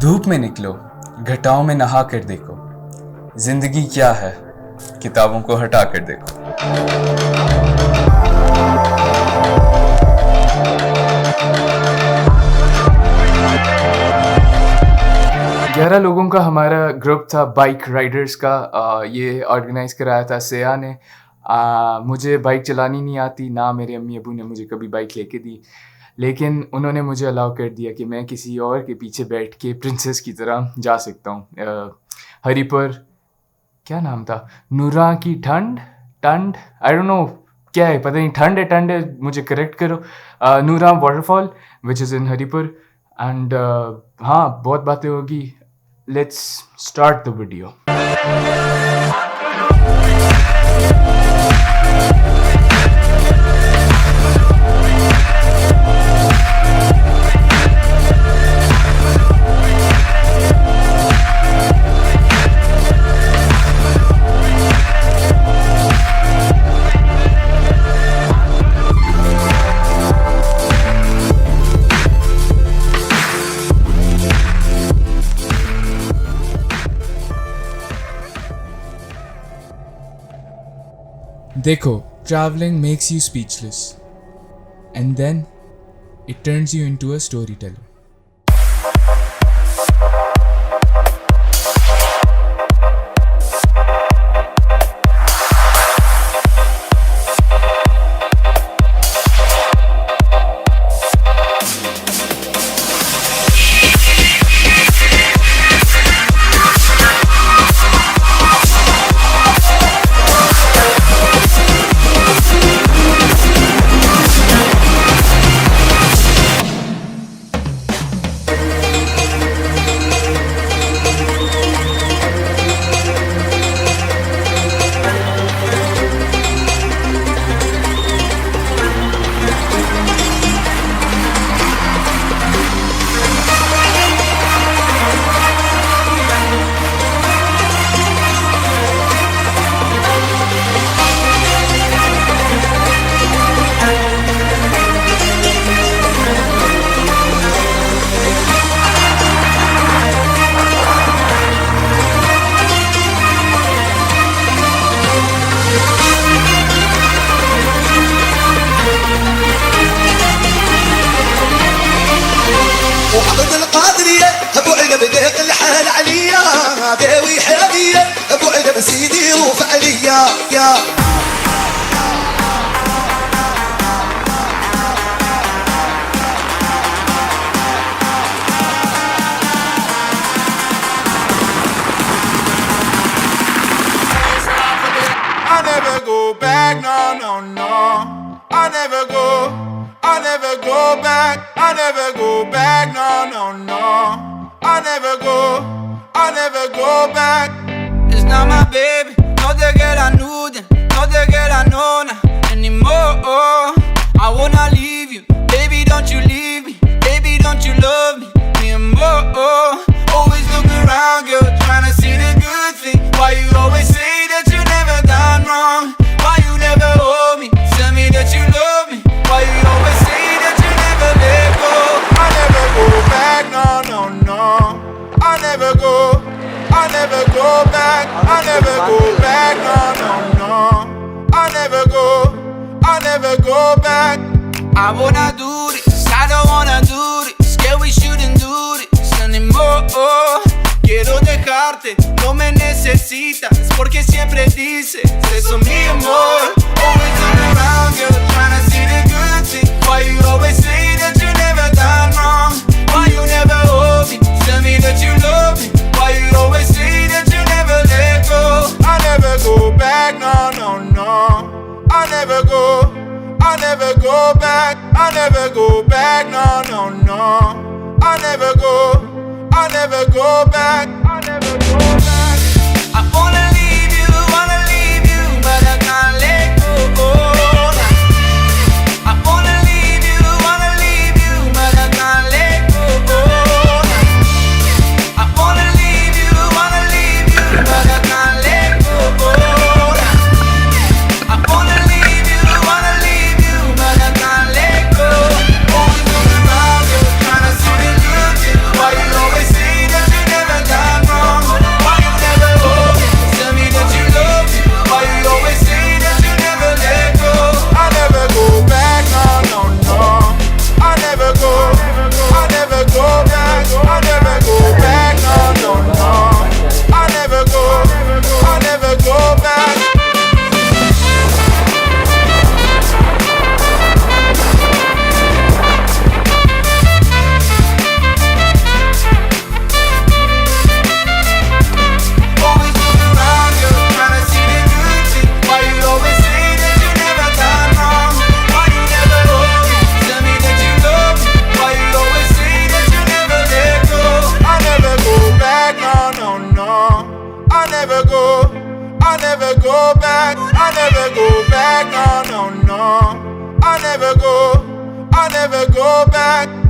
धूप में निकलो, घटाओं में नहा कर देखो, जिंदगी क्या है, किताबों को हटा कर देखो। 11 लोगों का हमारा ग्रुप था बाइक राइडर्स का। ये ऑर्गेनाइज कराया था सेया ने। मुझे बाइक चलानी नहीं आती, ना मेरे अम्मी अबू ने मुझे कभी बाइक लेके दी, लेकिन उन्होंने मुझे अलाउ कर दिया कि मैं किसी और के पीछे बैठ के प्रिंसेस की तरह जा सकता हूँ। हरिपुर क्या नाम था, नूरा की ठंड टंड आई डोंट नो क्या है, पता नहीं ठंड है, मुझे करेक्ट करो। नूरा waterfall which is in Haripur. And हाँ, बहुत बातें होगी, लेट्स स्टार्ट द वीडियो। देखो, traveling makes you speechless and then it turns you into a storyteller. وعبد القادرية ابو عنب ديق الحال عليا داوي حالية ابو عنب سيدي وفعليا يا I never go back, no, no, no. I never go back. I never go back, no, no, no. I never go back. It's not my baby, no te que la nuden, no te que la nona anymore. I wanna leave you, baby, don't you leave me, baby, don't you love me anymore. Always look around, girl, trying to see the good thing. Why you always say that you never done wrong? Why you never hold me? Tell me that you love me. Why you always say that you never let go? I never go back, no, no, no. I never go back. I never go back, no, no, no. I never go back. I wanna do this, I don't wanna do this. Scared we shouldn't do this anymore. Quiero dejarte, no me necesitas, porque siempre dices eso mi amor. Always turn around, girl, trying to see the good thing. Why you always say that you never done wrong? Why you never hold me? Tell me that you love me. Why you always say that you never let go? I never go back, no, no, no. I never go back. I never go back, no, no, no. I never go back. I never go back. I wanna leave you, but I can't let go. I wanna leave you, but I can't let go. I wanna leave you, but I can't let go. I wanna leave you, but I can't let go. Always look around, you're trying to see the good thing. Why you always say that I never go back, I never go back, no, no, no. I never go back.